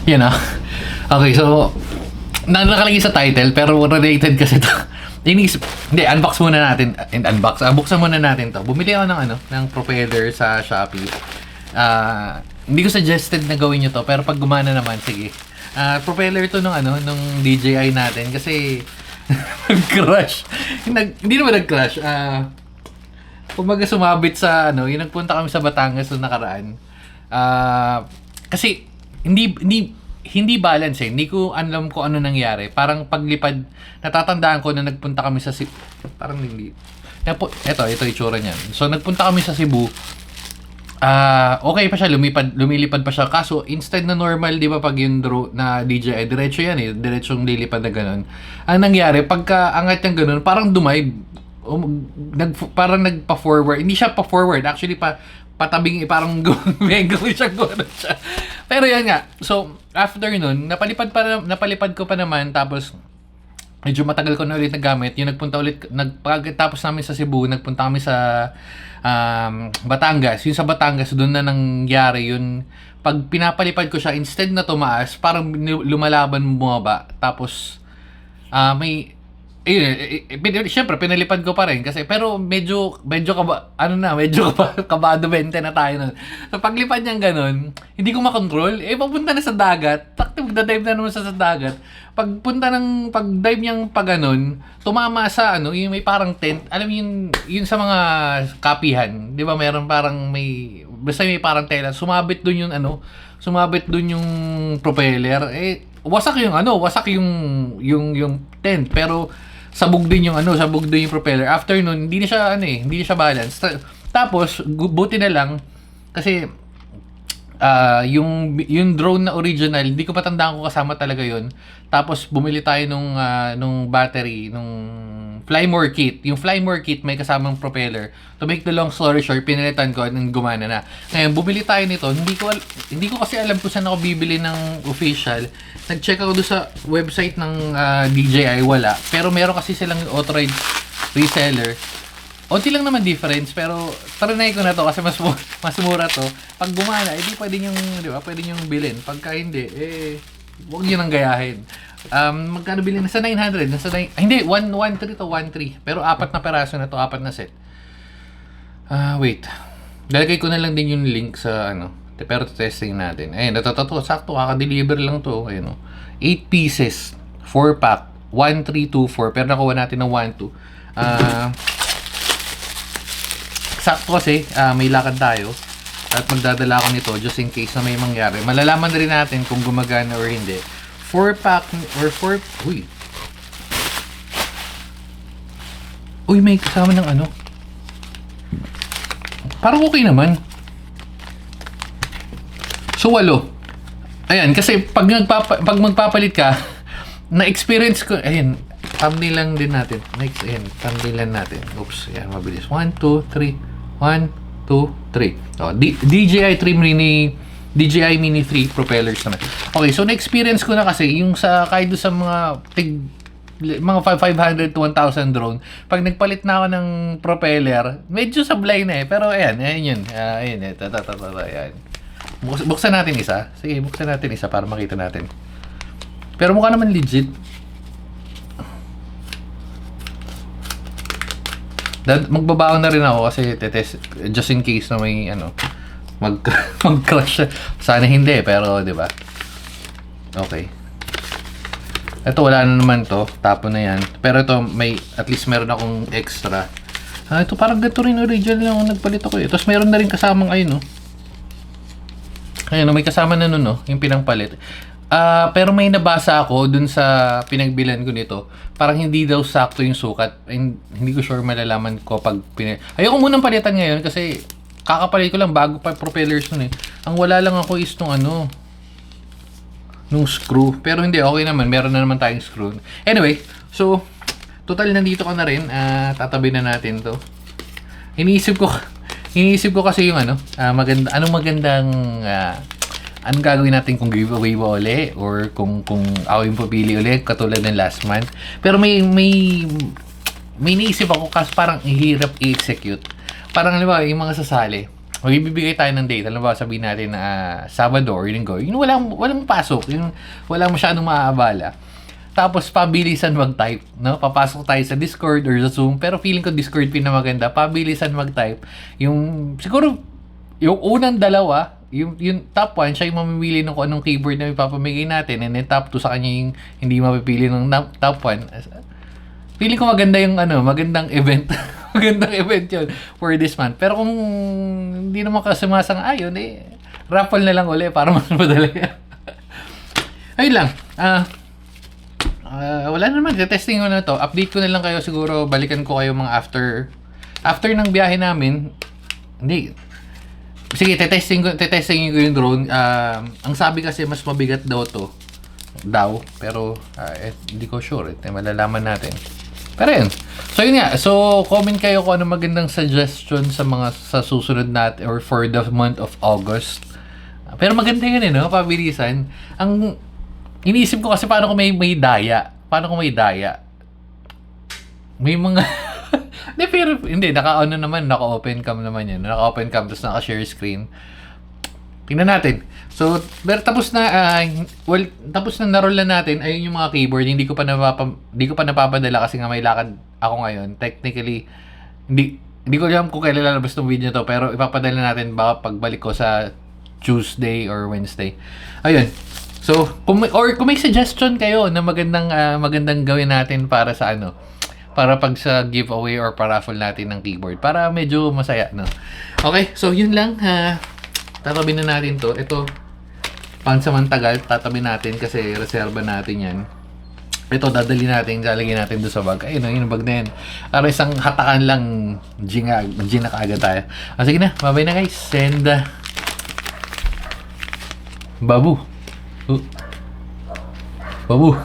You know? Okay, so, nakalagay sa title, pero related kasi to. Hindi, unbox muna natin. Buksan muna natin to. Bumili ako ng propeller sa Shopee. Hindi ko suggested na gawin nyo to, pero pag gumana naman, sige. Propeller to nung DJI natin, kasi, nag-crash. Hindi naman nag-crash. Kumbaga sumabit sa yung nagpunta kami sa Batangas noong nakaraan. Kasi hindi balance eh. Hindi ko alam kung ano nangyari. Parang paglipad, natatandaan ko na nagpunta kami sa Cebu. Parang hindi. Ito itsura niyan. So nagpunta kami sa Cebu. Okay pa siya, lumilipad pa siya. Kaso instead na normal, 'di ba, pag yung drone na DJI, diretso yan eh, diretsong lilipad na ganun. Ang nangyari, pagka angat yung ganun, parang dumive. Parang nagpa-forward. Hindi siya pa-forward, actually patabing, parang gawin siya. Pero yan nga. So, after nun, napalipad ko pa naman, tapos medyo matagal ko na ulit nagamit. Yung pagkatapos namin sa Cebu, nagpunta kami sa Batangas. Yung sa Batangas, doon na nangyari yun. Pag pinapalipad ko siya, instead na tumaas, parang lumalaban, bumaba. Tapos, siyempre pinalipad ko pa rin kasi, pero medyo kabado 20 na tayo nun. So paglipad niyang ganun, hindi ko makontrol, papunta na sa dagat, magda-dive na naman sa dagat. Pag-dive niyang ganun, tumama sa yung may parang tent, alam mo yun sa mga kapihan, 'di ba, meron parang basta may parang tela, sumabit doon yung propeller, wasak yung tent, pero sabog din yung propeller. After nun, hindi na siya balance. Tapos buti na lang kasi yung drone na original, hindi ko patandaan kung kasama talaga yun. Tapos bumili tayo nung battery, nung Flymore kit. Yung Flymore kit may kasamang propeller. To make the long story short, pinalitan ko at gumana na. Ngayon, bumili tayo nito. Hindi ko kasi alam kung saan ako bibili ng official. Nag-check ako doon sa website ng DJI, wala. Pero meron kasi silang authorized reseller. Onti lang naman difference, pero tarinay ko na to kasi mas mura to. Pag gumana, di pwede niyong bilhin. Pagka hindi, huwag niyo nang gayahin. Magkano bilhin? Nasa 900. Hindi, 113 to 13. Pero 4 na peraso na to, 4 na set. Wait. Lalagay ko na lang din yung link sa pero testing natin. Ayun, sakto, kaka-deliver lang to. Ayun, 8 pieces, 4 pack, 1324, pero nakuha natin ng 12. Sakto kasi, may lakad tayo at magdadala ako nito just in case na may mangyari. Malalaman rin natin kung gumagana or hindi. 4 pack or 4... Uy, may kasama ng parang okay naman. So, 8. Ayan, kasi pag magpapalit ka, na-experience ko, ayan, thumbnail lang din natin. Next, ayan, thumbnail lang natin. Oops, ayan, mabilis. 1, 2, 3. 1, 2, 3. DJI Mini 3 propellers naman. Okay, so na-experience ko na kasi, yung kahit doon sa mga 500 to 1,000 drone, pag nagpalit na ako ng propeller, medyo sablay na pero ayan yun. Ayan, ayan. Buksan natin isa. Sige, buksan natin isa para makita natin. Pero mukha naman legit. Magbabaon na rin ako kasi tetest just in case na may mag-crash. Sana hindi, pero 'di ba? Okay. Ito wala na naman to, tapon na 'yan. Pero ito at least meron akong extra. Ito parang ganito rin original yung nagpalit ako eh. Tapos meron na rin kasamang ayun, Ayun, may kasama na nun, yung pinangpalit. Pero may nabasa ako dun sa pinagbilan ko nito. Parang hindi daw sakto yung sukat. Hindi ko sure malalaman ko pag ayoko munang palitan ngayon kasi kakapalit ko lang bago pa propellers nun eh. Ang wala lang ako is nung screw. Pero hindi, okay naman. Meron na naman tayong screw. Anyway, so, total nandito ka na rin. Tatabi na natin to. Iniisip ko kasi yung anong magandang anong gagawin natin kung giveaway ba uli or kung ako yung papili uli katulad ng last month. Pero may naisip ako kasi parang hirap i-execute. Parang yung mga sasali. magbibigay tayo ng date. Alam ba, sabihin natin na Sabado or Linggo. Yung walang pasok. Yung walang masyadong maaabala. Tapos, pabilisan mag-type. No? Papasok tayo sa Discord or sa Zoom. Pero feeling ko Discord pinamaganda. Pabilisan mag-type. Siguro, yung unang dalawa, yung top 1, siya yung mamimili ng kung anong keyboard na ipapamigay natin. And then top 2 sa kanya yung hindi mapipili ng top 1. Feeling ko maganda yung magandang event. Magandang event yun for this month. Pero kung hindi naman kasi masang-ayon, raffle na lang uli para mas madali. Ayun lang. Wala naman. Testing ko na to. Update ko na lang kayo. Siguro balikan ko kayo mga after ng biyahe namin. Hindi. Sige, tetesting ko yung drone. Ang sabi kasi mas mabigat daw to. Pero hindi ko sure. Malalaman natin. Pero yun. So yun nga. So comment kayo kung ano magandang suggestion sa susunod natin or for the month of August. Pero maganda yun no? Pabilisan. Ang iniisip ko kasi paano kung may daya. Paano kung may daya? May mga hindi, naka-open cam naman yan. Naka-open cam, tapos naka-share screen. Tingnan natin. So, pero tapos na naroll na natin. Ayun yung mga keyboard. Hindi ko pa napapadala kasi nga may lakad ako ngayon. Technically, hindi ko alam kung kailan lalabas tong video to, pero ipapadala natin baka pagbalik ko sa Tuesday or Wednesday. Ayun. So, kung may suggestion kayo na magandang gawin natin para sa para pag sa giveaway or paraffle natin ng keyboard para medyo masaya, no? Okay, so yun lang. Tatabi na natin to. Ito, pansamantagal, tatabi natin kasi reserva natin yan. Ito, lalagyan natin doon sa bag. Ayun, yung bag na yan. Para isang hatakan lang, Gina kaagad tayo. Sige na, bye-bye na guys. Send Babu. Babu.